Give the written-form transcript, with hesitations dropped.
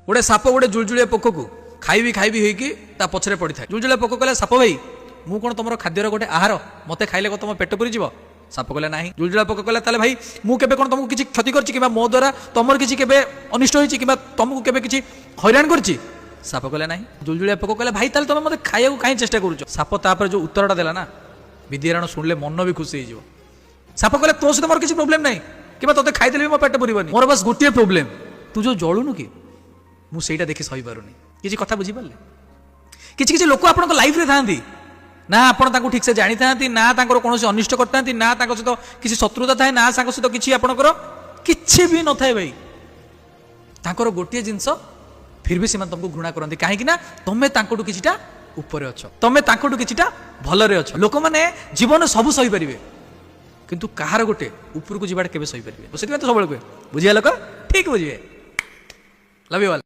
गोटे साप गोटे जुलजुलिया पोक को खाइबी खाइबी होइकी ता पछरे पड़ी थाए। जुलजुलिया पोक कहला साप भाई मु कोन तुमर खाद्यर गोटे आहार मते खाइले को तुम पेट पुरी जीव। साप कहला नाही। जुलजुलिया पोक कहला ताले भाई मु केबे कोन तुमको किछि क्षति करछि किबा मो द्वारा तुमर किछि केबे अनिष्ट होइछि किबा तुमको केबे किछि हैरान करछि। साप कहला नाही। जुलजुलिया पोक कहला भाई ताले तुम मते खाइया को काहे चेष्टा करूछ। साप तापर जो उत्तरटा देला ना विद्यारायण शुणिले मन भी खुशी हो। साप कहला तो सहित मोर किछि प्रॉब्लम नाही किबा तोते खाइदेले मो पेट पुरीबनी मोर बस गोटे प्रॉब्लम तू जो जळुनु कि मु सेटा देखि सही पारुनी। किछि कथा बुझी पारले किछि किछि लोक आपन लाइफ रे थांती ना आपन ताको ठीक से जानि थांती ना तांकर कोनोसी अनिष्ट करतांती ना ताको सहित किछि शत्रुता थाए ना ताको सहित किछि आपनकर किछि भी न थाए भाई तांकर गोटे जिंस फिर भी सीमा तुमको घृणा करती कहीं ना तुम तांकटू किछिटा ऊपर अछ तुम तांकटू किछिटा भलरे अछ। लोक माने जीवन सब सही परिबे किंतु कहार गोटे ऊपर को जीवाटा केबे सही परिबे। तो सब बुझिया लोक ठीक बुझिए। Love you all.